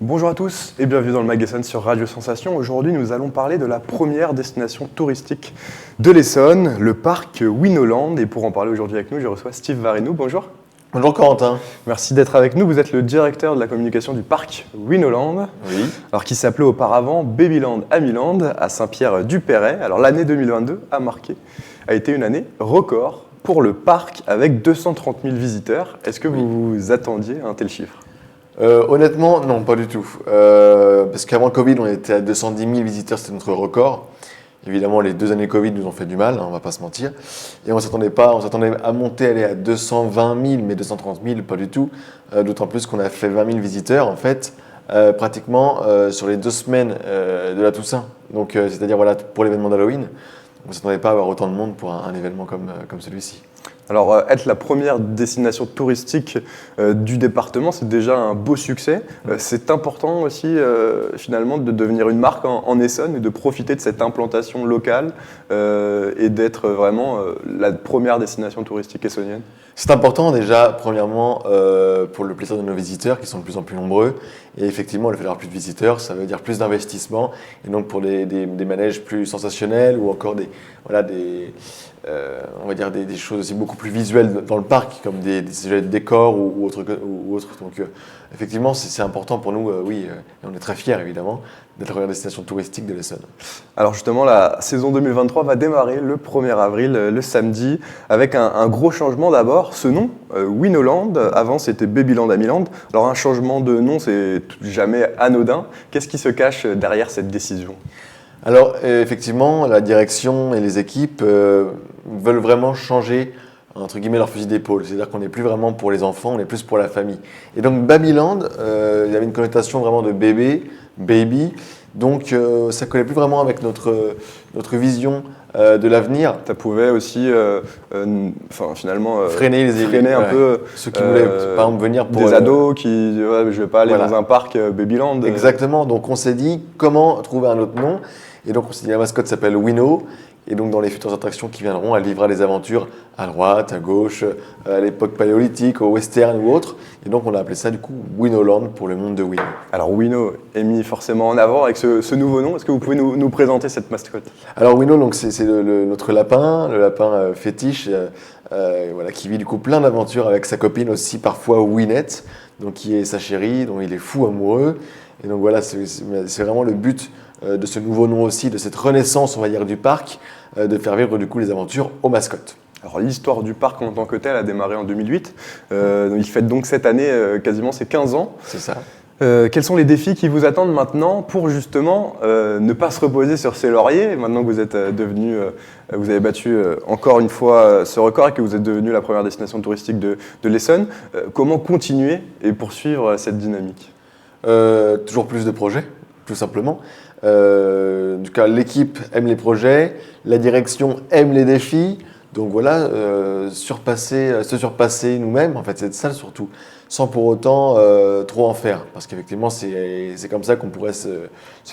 Bonjour à tous et bienvenue dans le magazine sur Radio Sensation. Aujourd'hui, nous allons parler de la première destination touristique de l'Essonne, le parc Winoland. Et pour en parler aujourd'hui avec nous, je reçois Steve Varinou. Bonjour. Bonjour Corentin. Merci d'être avec nous. Vous êtes le directeur de la communication du parc Winoland, Oui. qui s'appelait auparavant Babyland Amiland à Saint-Pierre-du-Perret. Alors l'année 2022 a été une année record pour le parc avec 230 000 visiteurs. Est-ce que vous vous attendiez à un tel chiffre ? Honnêtement, non, pas du tout. Parce qu'avant le Covid, on était à 210 000 visiteurs, c'était notre record. Évidemment, les 2 années Covid nous ont fait du mal, on ne va pas se mentir. Et on s'attendait à monter, aller à 220 000, mais 230 000, pas du tout. D'autant plus qu'on a fait 20 000 visiteurs, en fait, pratiquement sur les 2 semaines de la Toussaint. Donc, c'est-à-dire pour l'événement d'Halloween. On ne s'attendait pas à avoir autant de monde pour un événement comme celui-ci. Alors, être la première destination touristique du département, c'est déjà un beau succès. C'est important aussi, finalement, de devenir une marque en Essonne et de profiter de cette implantation locale et d'être vraiment la première destination touristique essonnienne. C'est important déjà, premièrement, pour le plaisir de nos visiteurs qui sont de plus en plus nombreux. Et effectivement, le fait d'avoir plus de visiteurs, ça veut dire plus d'investissement. Et donc pour des manèges plus sensationnels ou encore des choses aussi beaucoup plus visuelles dans le parc, comme des décors ou autres. Donc effectivement, c'est important pour nous, et on est très fiers évidemment d'être la première destination touristique de l'Essonne. Alors justement, la saison 2023 va démarrer le 1er avril, le samedi, avec un gros changement d'abord. Ce nom, Winoland, avant c'était Babyland Amiland. Alors un changement de nom, c'est jamais anodin. Qu'est-ce qui se cache derrière cette décision ? Alors effectivement, la direction et les équipes veulent vraiment changer entre guillemets leur fusil d'épaule, c'est-à-dire qu'on n'est plus vraiment pour les enfants, on est plus pour la famille. Et donc Babyland, il y avait une connotation vraiment de bébé, baby, donc ça collait plus vraiment avec notre vision de l'avenir. Ça pouvait aussi freiner un peu ceux qui voulaient par exemple venir pour des ados qui je vais pas aller dans un parc Babyland. Exactement, donc on s'est dit comment trouver un autre nom, et donc on s'est dit la mascotte s'appelle Wino. Et donc, dans les futures attractions qui viendront, elle vivra des aventures à droite, à gauche, à l'époque paléolithique, au western ou autre. Et donc, on a appelé ça du coup Winoland pour le monde de Wino. Alors, Wino est mis forcément en avant avec ce nouveau nom. Est-ce que vous pouvez nous présenter cette mascotte ? Alors, Wino, donc, c'est notre lapin, le lapin fétiche, qui vit du coup plein d'aventures avec sa copine aussi, parfois Winette, donc, qui est sa chérie, dont il est fou amoureux. Et donc, voilà, c'est vraiment le but de ce nouveau nom aussi, de cette renaissance, on va dire, du parc, de faire vivre du coup les aventures aux mascottes. Alors l'histoire du parc en tant que tel a démarré en 2008. Il fête donc cette année quasiment ses 15 ans. C'est ça. Quels sont les défis qui vous attendent maintenant pour justement ne pas se reposer sur ses lauriers, maintenant que vous êtes vous avez battu encore une fois ce record et que vous êtes devenu la première destination touristique de l'Essonne. Comment continuer et poursuivre cette dynamique ? Toujours plus de projets, tout simplement. En tout cas, l'équipe aime les projets, la direction aime les défis. Donc voilà, se surpasser nous-mêmes, en fait, c'est ça surtout, sans pour autant trop en faire. Parce qu'effectivement, c'est comme ça qu'on pourrait se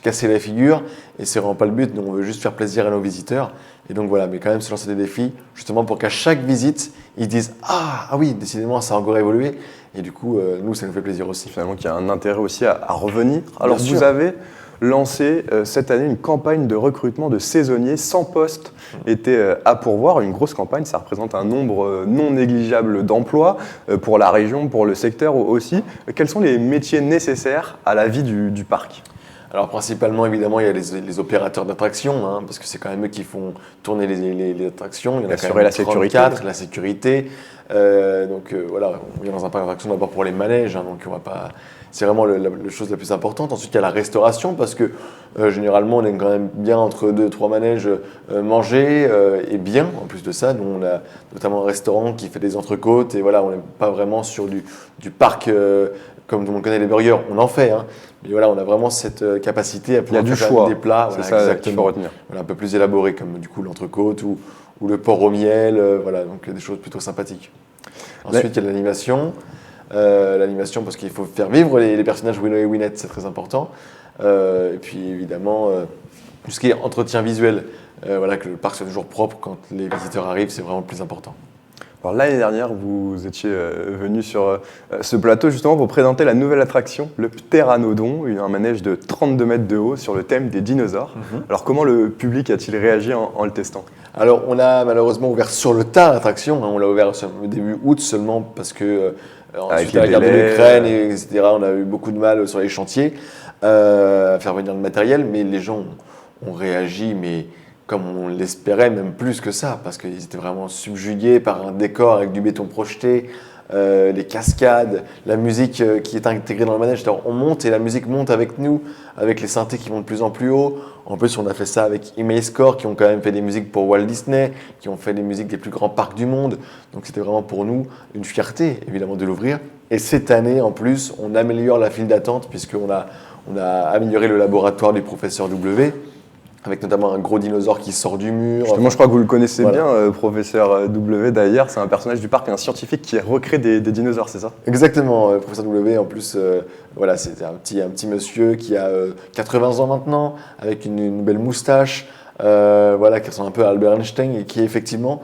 casser la figure, et c'est vraiment pas le but. Nous, on veut juste faire plaisir à nos visiteurs. Et donc voilà, mais quand même se lancer des défis, justement pour qu'à chaque visite, ils disent « Ah oui, décidément, ça a encore évolué ». Et du coup, nous, ça nous fait plaisir aussi. Finalement, qu'il y a un intérêt aussi à revenir. Alors, vous avez lancé cette année une campagne de recrutement de saisonniers. 100 postes étaient à pourvoir. Une grosse campagne, ça représente un nombre non négligeable d'emplois pour la région, pour le secteur aussi. Quels sont les métiers nécessaires à la vie du parc ? Alors principalement, évidemment, il y a les opérateurs d'attractions, parce que c'est quand même eux qui font tourner les attractions. Il y en a quand même 34, la sécurité. Voilà, on vient dans un parc d'attractions d'abord pour les manèges, donc on va pas. C'est vraiment la chose la plus importante. Ensuite, il y a la restauration, parce que généralement, on aime quand même bien entre 2-3 manèges manger et bien. En plus de ça, nous, on a notamment un restaurant qui fait des entrecôtes, et voilà, on n'est pas vraiment sur du parc comme tout le monde connaît les burgers, on en fait. Mais voilà, on a vraiment cette capacité à pouvoir faire des plats, c'est ça qu'il faut retenir. Voilà, un peu plus élaborés, comme du coup l'entrecôte ou le porc au miel, donc des choses plutôt sympathiques. Ensuite, il y a l'animation. L'animation, parce qu'il faut faire vivre les personnages Wino et Winette, c'est très important. Et puis évidemment, tout ce qui est entretien visuel, que le parc soit toujours propre quand les visiteurs arrivent, c'est vraiment le plus important. Alors, l'année dernière, vous étiez venu sur ce plateau justement pour présenter la nouvelle attraction, le Pteranodon, un manège de 32 mètres de haut sur le thème des dinosaures. Alors comment le public a-t-il réagi en le testant? Alors on a malheureusement ouvert sur le tard l'attraction, on l'a ouvert au début août seulement parce que ensuite la guerre de l'Ukraine, etc., on a eu beaucoup de mal sur les chantiers à faire venir le matériel, mais les gens ont réagi, mais comme on l'espérait, même plus que ça, parce qu'ils étaient vraiment subjugués par un décor avec du béton projeté, les cascades, la musique qui est intégrée dans le manège. On monte et la musique monte avec nous, avec les synthés qui vont de plus en plus haut. En plus, on a fait ça avec Imagecore, qui ont quand même fait des musiques pour Walt Disney, qui ont fait des musiques des plus grands parcs du monde. Donc c'était vraiment pour nous une fierté, évidemment, de l'ouvrir. Et cette année, en plus, on améliore la file d'attente, puisqu'on a amélioré le laboratoire du professeur W, avec notamment un gros dinosaure qui sort du mur. Justement, je crois que vous le connaissez bien, professeur W d'ailleurs. C'est un personnage du parc, un scientifique qui recrée des dinosaures, c'est ça? Exactement, professeur W. En plus, voilà, c'est un petit monsieur qui a 80 ans maintenant, avec une belle moustache, voilà, qui ressemble un peu à Albert Einstein et qui effectivement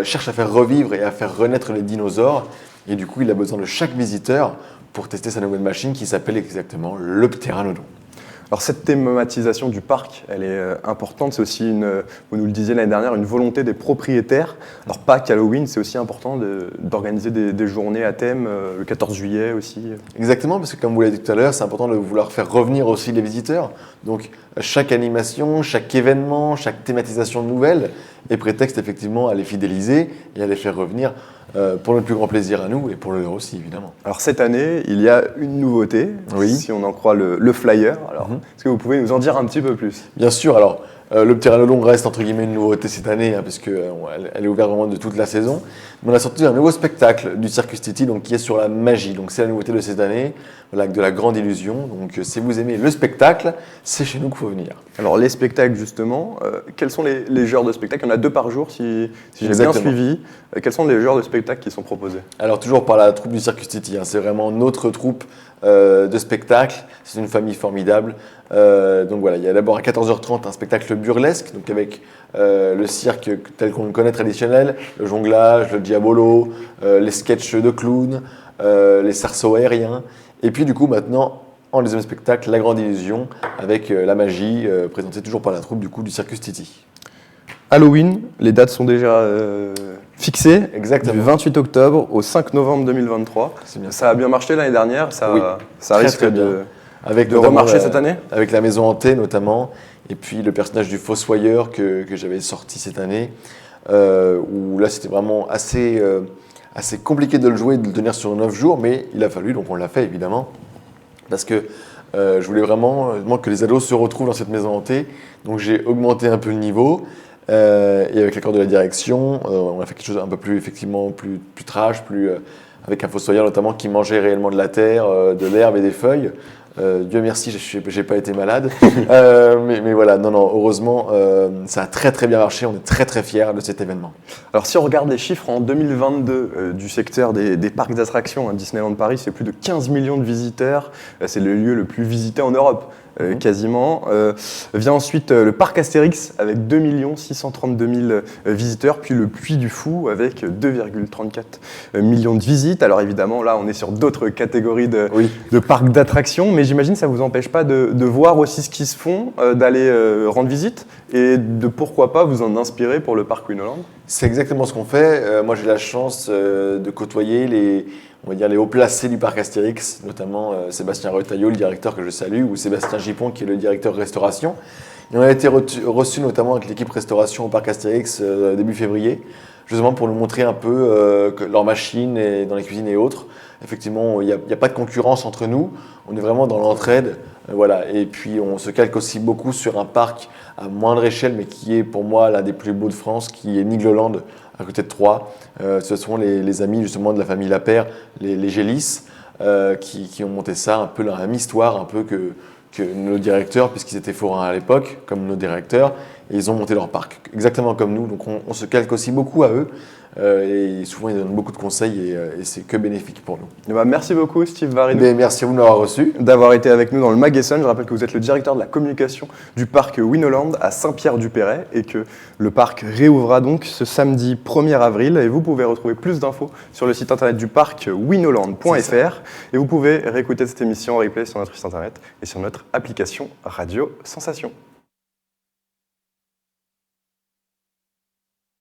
cherche à faire revivre et à faire renaître les dinosaures. Et du coup, il a besoin de chaque visiteur pour tester sa nouvelle machine qui s'appelle exactement le Pteranodon. Alors cette thématisation du parc, elle est importante, c'est aussi, vous nous le disiez l'année dernière, une volonté des propriétaires. Alors Pâques, Halloween, c'est aussi important d'organiser des journées à thème, le 14 juillet aussi. Exactement, parce que comme vous l'avez dit tout à l'heure, c'est important de vouloir faire revenir aussi les visiteurs. Donc chaque animation, chaque événement, chaque thématisation nouvelle est prétexte effectivement à les fidéliser et à les faire revenir pour notre plus grand plaisir à nous et pour leur aussi évidemment. Alors cette année, il y a une nouveauté, si on en croit le flyer. Alors, est-ce que vous pouvez nous en dire un petit peu plus? Bien sûr, alors le Pteranodon reste entre guillemets une nouveauté cette année, puisqu'elle est ouverte vraiment de toute la saison. Mais on a sorti un nouveau spectacle du Circus City qui est sur la magie. Donc c'est la nouveauté de cette année, voilà, de la grande illusion. Donc si vous aimez le spectacle, c'est chez nous qu'il faut venir. Alors les spectacles justement, quels sont les genres de spectacles? Il y en a 2 par jour si j'ai bien suivi. Quels sont les genres de spectacles qui sont proposés? Alors toujours par la troupe du Circus City, c'est vraiment notre troupe de spectacle. C'est une famille formidable. Donc voilà, il y a d'abord à 14h30 un spectacle burlesque, donc avec le cirque tel qu'on le connaît traditionnel, le jonglage, le diabolo, les sketchs de clowns, les cerceaux aériens. Et puis du coup maintenant, en deuxième spectacle, la grande illusion avec la magie présentée toujours par la troupe du Circus City. Halloween, les dates sont déjà fixées. Exactement. Du 28 octobre au 5 novembre 2023. Ça a bien marché l'année dernière, ça risque de remarcher cette année? Avec la maison hantée notamment, et puis le personnage du Fossoyeur que j'avais sorti cette année, où là c'était vraiment assez compliqué de le jouer, de le tenir sur 9 jours, mais il a fallu, donc on l'a fait évidemment, parce que je voulais vraiment que les ados se retrouvent dans cette maison hantée, donc j'ai augmenté un peu le niveau. Et avec l'accord de la direction, on a fait quelque chose un peu plus effectivement plus trash, avec un fossoyeur notamment qui mangeait réellement de la terre, de l'herbe et des feuilles. Dieu merci, j'ai pas été malade. Mais voilà, non, heureusement, ça a très très bien marché. On est très très fiers de cet événement. Alors si on regarde les chiffres en 2022 du secteur des parcs d'attractions, Disneyland Paris, c'est plus de 15 millions de visiteurs. C'est le lieu le plus visité en Europe. Quasiment. Vient ensuite le parc Astérix avec 2 632 000 visiteurs, puis le Puy du Fou avec 2,34 millions de visites. Alors évidemment, là, on est sur d'autres catégories de parcs d'attractions, mais j'imagine que ça ne vous empêche pas de voir aussi ce qui se font, d'aller rendre visite et de pourquoi pas vous en inspirer pour le parc Winoland. C'est exactement ce qu'on fait. Moi, j'ai la chance de côtoyer les hauts placés du parc Astérix, notamment Sébastien Retailleau, le directeur que je salue, ou Sébastien Gipon, qui est le directeur restauration. Et on a été reçus notamment avec l'équipe restauration au parc Astérix début février, justement pour nous montrer un peu leurs machines et dans les cuisines et autres. Effectivement, il n'y a pas de concurrence entre nous, on est vraiment dans l'entraide. Voilà. Et puis on se calque aussi beaucoup sur un parc à moindre échelle, mais qui est pour moi l'un des plus beaux de France, qui est Nigloland, à côté de Troyes. Ce sont les amis justement de la famille Lapère, les Gélis, qui ont monté ça, un peu la même histoire, un peu que nos directeurs, puisqu'ils étaient forains à l'époque, comme nos directeurs. et ils ont monté leur parc exactement comme nous. Donc on se calque aussi beaucoup à eux. Et souvent, ils donnent beaucoup de conseils et c'est que bénéfique pour nous. Merci beaucoup, Steve Varidou. Merci à vous de m'avoir reçu. D'avoir été avec nous dans le Mag Essonne. Je rappelle que vous êtes le directeur de la communication du parc Winoland à Saint-Pierre-du-Perret et que le parc réouvrira donc ce samedi 1er avril. Et vous pouvez retrouver plus d'infos sur le site internet du parc winoland.fr. Et vous pouvez réécouter cette émission en replay sur notre site internet et sur notre application Radio Sensation.